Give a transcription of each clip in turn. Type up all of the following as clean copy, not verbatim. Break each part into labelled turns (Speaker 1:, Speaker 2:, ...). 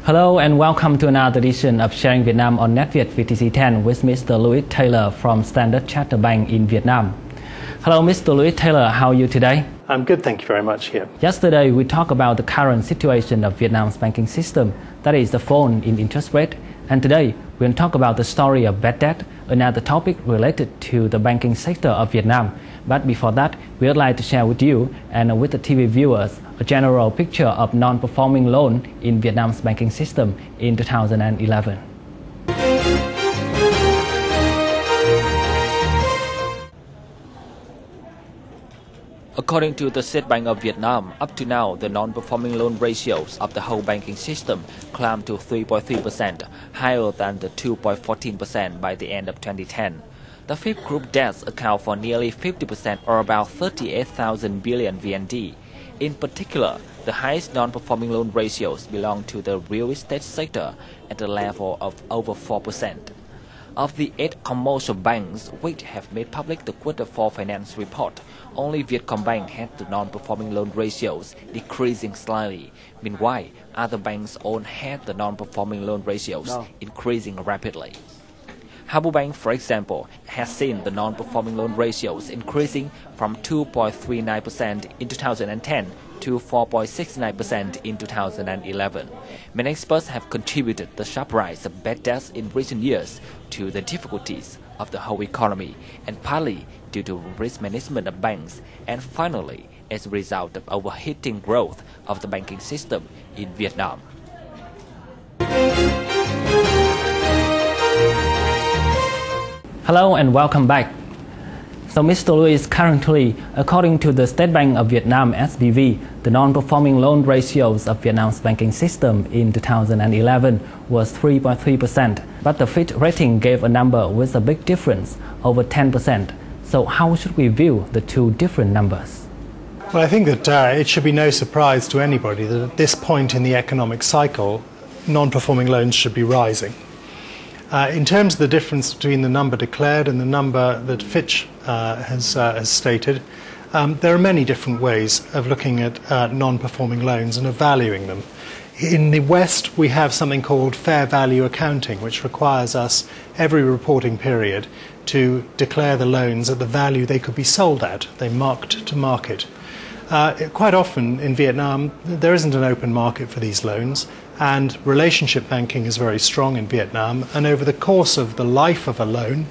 Speaker 1: Hello and welcome to another edition of Sharing Vietnam on NETVIET VTC10 with Mr. Louis Taylor from Standard Chartered Bank in Vietnam. Hello, Mr. Louis Taylor, how are you today?
Speaker 2: I'm good, thank you very much here.
Speaker 1: Yesterday, we talked about the current situation of Vietnam's banking system, that is the fall in interest rate. And today, we'll talk about the story of bad debt, another topic related to the banking sector of Vietnam. But before that, we would like to share with you and with the TV viewers a general picture of non-performing loan in Vietnam's banking system in 2011. According to the State Bank of Vietnam, up to now, the non-performing loan ratios of the whole banking system climbed to 3.3%, higher than the 2.14% by the end of 2010. The fifth group debts account for nearly 50% or about 38,000 billion VND. In particular, the highest non-performing loan ratios belong to the real estate sector at a level of over 4%. Of the 8 commercial banks which have made public the Q4 finance report, only Vietcombank had the non-performing loan ratios decreasing slightly. Meanwhile, other banks all had the non-performing loan ratios increasing rapidly. Harbor Bank, for example, has seen the non-performing loan ratios increasing from 2.39% in 2010 to 4.69% in 2011. Many experts have contributed the sharp rise of bad debts in recent years to the difficulties of the whole economy, and partly due to risk management of banks, and finally as a result of overheating growth of the banking system in Vietnam. Hello and welcome back. So Mr. Louis, currently, according to the State Bank of Vietnam SBV, the non-performing loan ratios of Vietnam's banking system in 2011 was 3.3%, but the Fitch rating gave a number with a big difference, over 10%. So how should we view the two different numbers?
Speaker 2: Well, I think that it should be no surprise to anybody that at this point in the economic cycle, non-performing loans should be rising. In terms of the difference between the number declared and the number that Fitch has stated, there are many different ways of looking at non-performing loans and of valuing them. In the West, we have something called fair value accounting, which requires us every reporting period to declare the loans at the value they could be sold at. They're marked to market. Quite often in Vietnam, there isn't an open market for these loans, and relationship banking is very strong in Vietnam, and over the course of the life of a loan,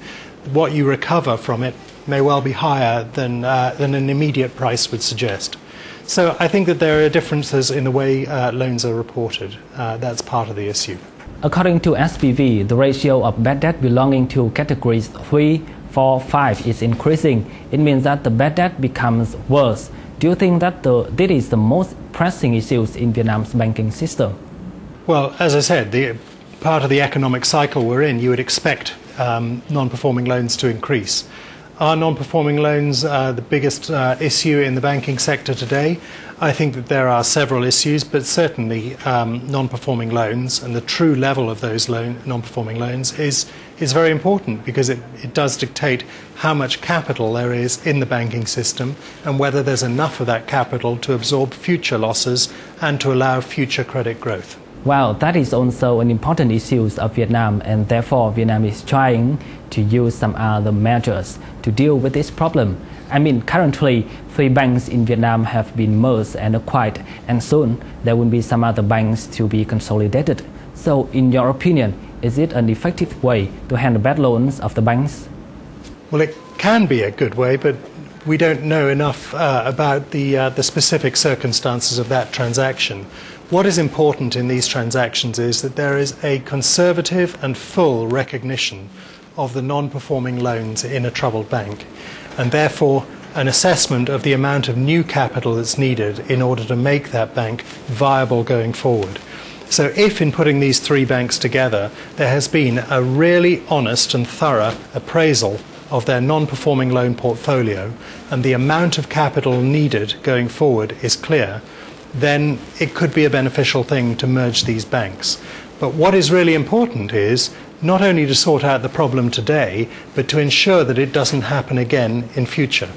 Speaker 2: what you recover from it may well be higher than an immediate price would suggest. So I think that there are differences in the way loans are reported. That's part of the issue.
Speaker 1: According to SBV, the ratio of bad debt belonging to categories 3, 4, 5 is increasing. It means that the bad debt becomes worse. Do you think that this is the most pressing issues in Vietnam's banking system?
Speaker 2: Well, as I said, the part of the economic cycle we're in, you would expect non-performing loans to increase. Are non-performing loans the biggest issue in the banking sector today? I think that there are several issues, but certainly non-performing loans and the true level of those non-performing loans is very important, because it does dictate how much capital there is in the banking system and whether there's enough of that capital to absorb future losses and to allow future credit growth.
Speaker 1: Well, that is also an important issue of Vietnam, and therefore Vietnam is trying to use some other measures to deal with this problem. I mean, currently 3 banks in Vietnam have been merged and acquired, and soon there will be some other banks to be consolidated. So in your opinion, is it an effective way to handle bad loans of the banks?
Speaker 2: Well, it can be a good way, but we don't know enough about the specific circumstances of that transaction. What is important in these transactions is that there is a conservative and full recognition of the non-performing loans in a troubled bank, and therefore an assessment of the amount of new capital that's needed in order to make that bank viable going forward. So if in putting these 3 banks together, there has been a really honest and thorough appraisal of their non-performing loan portfolio, and the amount of capital needed going forward is clear, then it could be a beneficial thing to merge these banks. But what is really important is not only to sort out the problem today, but to ensure that it doesn't happen again in future.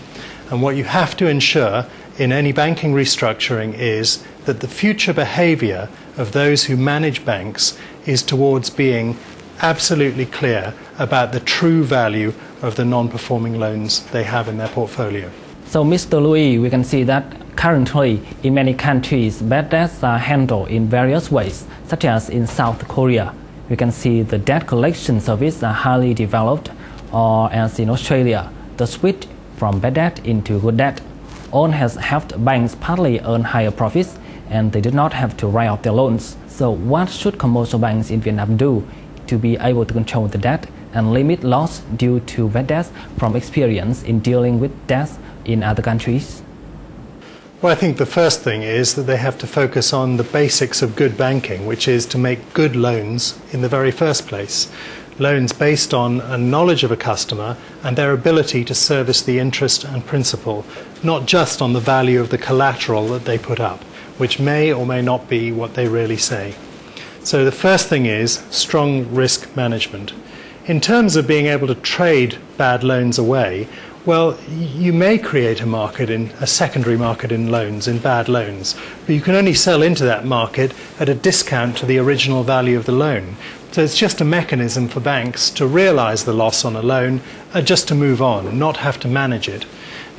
Speaker 2: And what you have to ensure in any banking restructuring is that the future behaviour of those who manage banks is towards being absolutely clear about the true value of the non-performing loans they have in their portfolio.
Speaker 3: So, Mr. Louis, we can see that currently in many countries, bad debts are handled in various ways, such as in South Korea. We can see the debt collection service are highly developed, or as in Australia, the switch from bad debt into good debt. All has helped banks partly earn higher profits, and they did not have to write off their loans. So what should commercial banks in Vietnam do to be able to control the debt and limit loss due to bad debts from experience in dealing with debts in other countries?
Speaker 2: Well, I think the first thing is that they have to focus on the basics of good banking, which is to make good loans in the very first place. Loans based on a knowledge of a customer and their ability to service the interest and principal, not just on the value of the collateral that they put up, which may or may not be what they really say. So the first thing is strong risk management. In terms of being able to trade bad loans away, well, you may create a secondary market in loans, in bad loans, but you can only sell into that market at a discount to the original value of the loan. So it's just a mechanism for banks to realise the loss on a loan and just to move on and not have to manage it.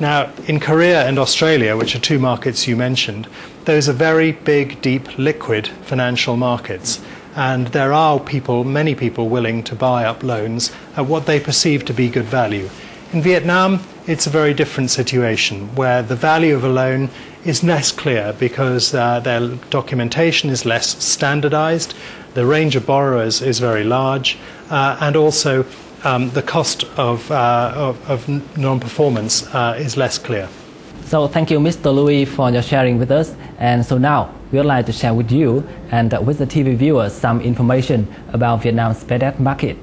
Speaker 2: Now, in Korea and Australia, which are two markets you mentioned, those are very big, deep, liquid financial markets. And there are many people willing to buy up loans at what they perceive to be good value. In Vietnam, it's a very different situation where the value of a loan is less clear because their documentation is less standardized, the range of borrowers is very large, and also the cost of non-performance is less clear.
Speaker 3: So thank you, Mr. Louis, for your sharing with us. And so now we would like to share with you and with the TV viewers some information about Vietnam's bad debt market.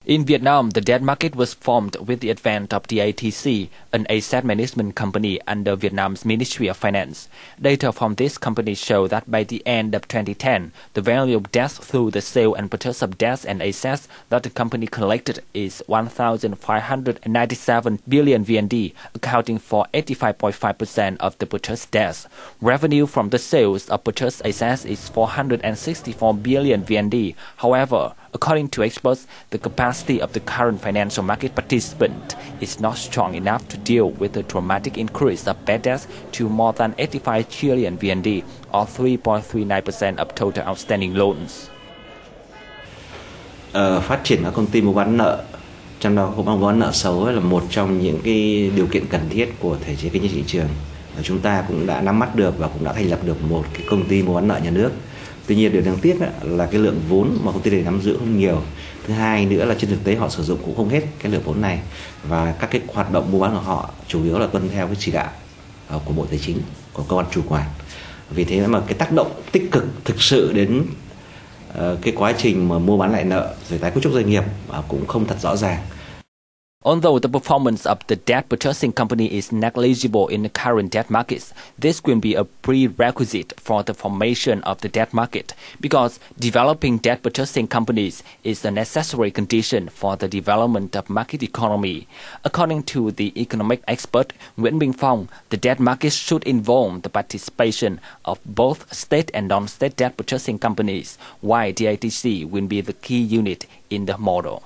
Speaker 1: In Vietnam, the debt market was formed with the advent of DATC, an asset management company under Vietnam's Ministry of Finance. Data from this company show that by the end of 2010, the value of debts through the sale and purchase of debts and assets that the company collected is 1,597 billion VND, accounting for 85.5% of the purchased debts. Revenue from the sales of purchased assets is 464 billion VND. However, according to experts, the capacity of the current financial market participant is not strong enough to deal with the dramatic increase of bad debts to more than 85 trillion VND, or 3.39% of total outstanding loans.
Speaker 4: Phát triển các công ty mua bán nợ, trong đó mua bán nợ xấu là một trong những cái điều kiện cần thiết của thể chế kinh tế thị trường. Chúng ta cũng đã nắm bắt được và cũng đã thành lập được một cái công ty mua bán nợ nhà nước. Tuy nhiên điều đáng tiếc là cái lượng vốn mà công ty này nắm giữ không nhiều. Thứ hai nữa là trên thực tế họ sử dụng cũng không hết cái lượng vốn này, và các cái hoạt động mua bán của họ chủ yếu là tuân theo cái chỉ đạo của Bộ Tài chính, của cơ quan chủ quản. Vì thế mà cái tác động tích cực thực sự đến cái quá trình mà mua bán lại nợ rồi tái cấu trúc doanh nghiệp cũng không thật rõ ràng.
Speaker 1: Although the performance of the debt purchasing company is negligible in the current debt markets, this will be a prerequisite for the formation of the debt market, because developing debt purchasing companies is a necessary condition for the development of market economy. According to the economic expert Nguyễn Minh Phong, the debt market should involve the participation of both state and non-state debt purchasing companies, while DATC will be the key unit in the model.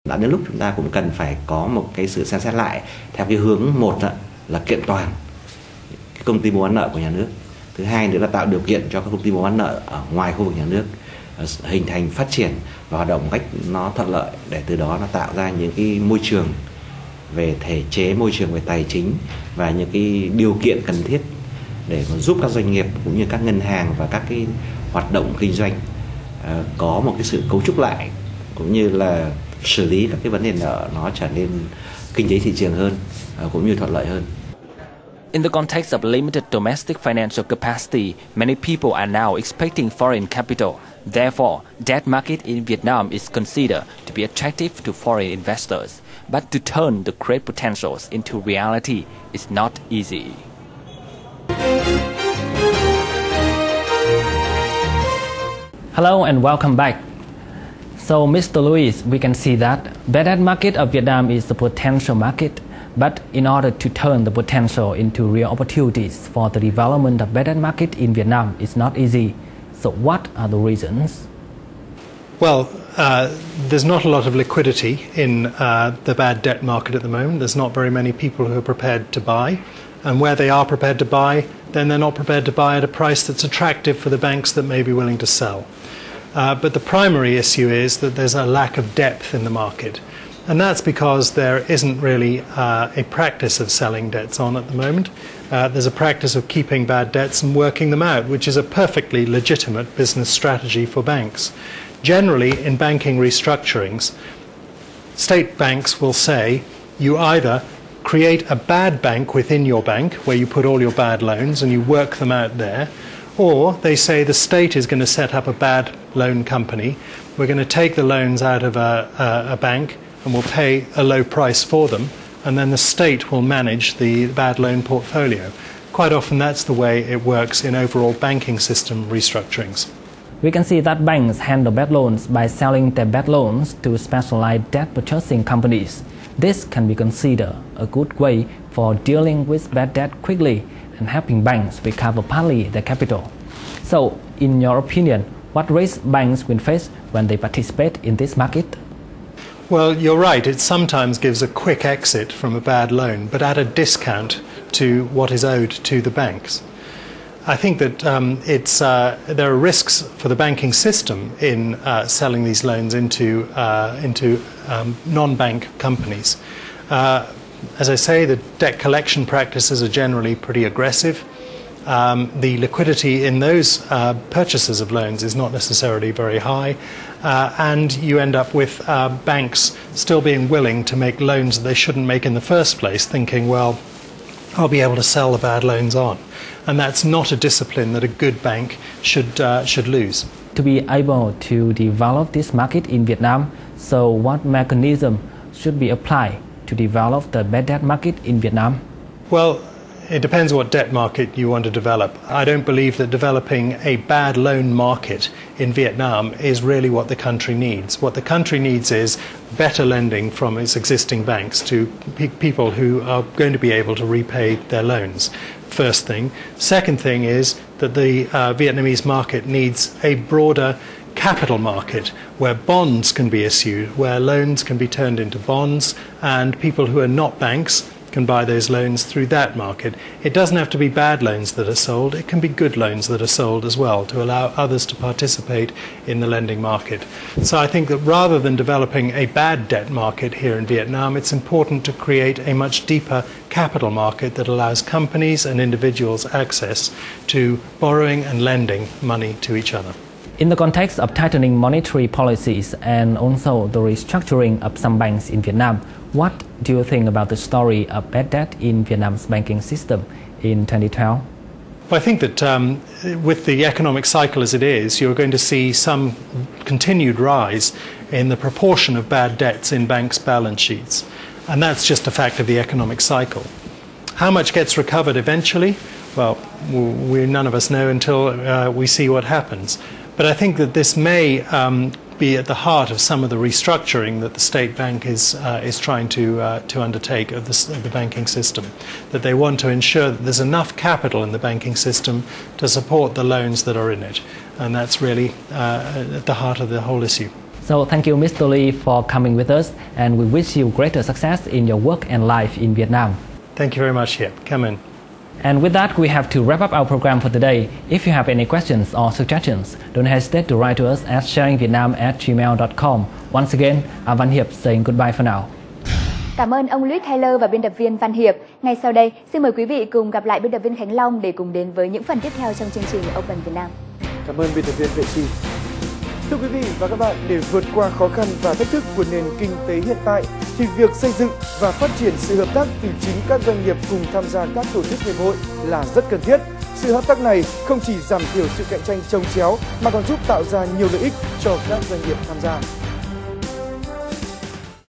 Speaker 4: Đã đến lúc chúng ta cũng cần phải có một cái sự xem xét lại theo cái hướng, một là kiện toàn cái công ty mua bán nợ của nhà nước, thứ hai nữa là tạo điều kiện cho các công ty mua bán nợ ở ngoài khu vực nhà nước hình thành, phát triển và hoạt động một cách nó thuận lợi, để từ đó nó tạo ra những cái môi trường về thể chế, môi trường về tài chính và những cái điều kiện cần thiết để mà giúp các doanh nghiệp cũng như các ngân hàng và các cái hoạt động kinh doanh có một cái sự cấu trúc lại, cũng như là xử lý các cái vấn đề nợ nó trở nên kinh tế thị trường hơn, cũng như thuận lợi hơn.
Speaker 1: In the context of limited domestic financial capacity, many people are now expecting foreign capital. Therefore, debt market in Vietnam is considered to be attractive to foreign investors. But to turn the great potentials into reality is not easy.
Speaker 3: Hello and welcome back. So, Mr. Louis, we can see that bad debt market of Vietnam is a potential market, But in order to turn the potential into real opportunities for the development of bad debt market in Vietnam is not easy. So what are the reasons?
Speaker 2: Well, there's not a lot of liquidity in the bad debt market at the moment. There's not very many people who are prepared to buy. And where they are prepared to buy, then they're not prepared to buy at a price that's attractive for the banks that may be willing to sell. But the primary issue is that there's a lack of depth in the market. And that's because there isn't really a practice of selling debts on at the moment. There's a practice of keeping bad debts and working them out, which is a perfectly legitimate business strategy for banks. Generally, in banking restructurings, state banks will say you either create a bad bank within your bank where you put all your bad loans and you work them out there, or they say the state is going to set up a bad loan company. We're going to take the loans out of a bank and we'll pay a low price for them, and then the state will manage the bad loan portfolio. Quite often that's the way it works in overall banking system restructurings.
Speaker 3: We can see that banks handle bad loans by selling their bad loans to specialized debt purchasing companies. This can be considered a good way for dealing with bad debt quickly and helping banks recover partly their capital. So, in your opinion, what risks banks will face when they participate in this market?
Speaker 2: Well, you're right. It sometimes gives a quick exit from a bad loan, but at a discount to what is owed to the banks. I think that there are risks for the banking system in selling these loans into non-bank companies. As I say, the debt collection practices are generally pretty aggressive. The liquidity in those purchases of loans is not necessarily very high, and you end up with banks still being willing to make loans that they shouldn't make in the first place, thinking, well, I'll be able to sell the bad loans on. And that's not a discipline that a good bank should lose.
Speaker 3: To be able to develop this market in Vietnam, so what mechanism should be applied to develop the bad debt market in Vietnam?
Speaker 2: Well, it depends what debt market you want to develop. I don't believe that developing a bad loan market in Vietnam is really what the country needs. What the country needs is better lending from its existing banks to people who are going to be able to repay their loans. First thing. Second thing is that the Vietnamese market needs a broader capital market where bonds can be issued, where loans can be turned into bonds, and people who are not banks can buy those loans through that market. It doesn't have to be bad loans that are sold, it can be good loans that are sold as well to allow others to participate in the lending market. So I think that rather than developing a bad debt market here in Vietnam, it's important to create a much deeper capital market that allows companies and individuals access to borrowing and lending money to each other.
Speaker 3: In the context of tightening monetary policies and also the restructuring of some banks in Vietnam, what do you think about the story of bad debt in Vietnam's banking system in 2012?
Speaker 2: Well, I think that with the economic cycle as it is, you're going to see some continued rise in the proportion of bad debts in banks' balance sheets. And that's just a fact of the economic cycle. How much gets recovered eventually? Well, none of us know until we see what happens. But I think that this may be at the heart of some of the restructuring that the state bank is trying to undertake of the banking system. That they want to ensure that there's enough capital in the banking system to support the loans that are in it. And that's really at the heart of the whole issue.
Speaker 3: So thank you, Mr. Lee, for coming with us, and we wish you greater success in your work and life in Vietnam.
Speaker 2: Thank you very much. Here, come in.
Speaker 3: And with that, we have to wrap up our program for today. If you have any questions or suggestions, don't hesitate to write to us at sharingvietnam@gmail.com. Once again, I'm Văn Hiệp saying goodbye for now.
Speaker 5: Cảm ơn ông Louis Taylor và biên tập viên Văn Hiệp. Ngay sau đây, xin mời quý vị cùng gặp lại biên tập viên Khánh Long để cùng đến với những phần tiếp theo trong chương trình Open Việt Nam.
Speaker 6: Cảm ơn biên tập viên Vệ Chi. Thưa quý vị và các bạn, để vượt qua khó khăn và thách thức của nền kinh tế hiện tại, thì việc xây dựng và phát triển sự hợp tác từ chính các doanh nghiệp cùng tham gia các tổ chức hiệp hội là rất cần thiết. Sự hợp tác này không chỉ giảm thiểu sự cạnh tranh chồng chéo mà còn giúp tạo ra nhiều lợi ích cho các doanh nghiệp tham gia.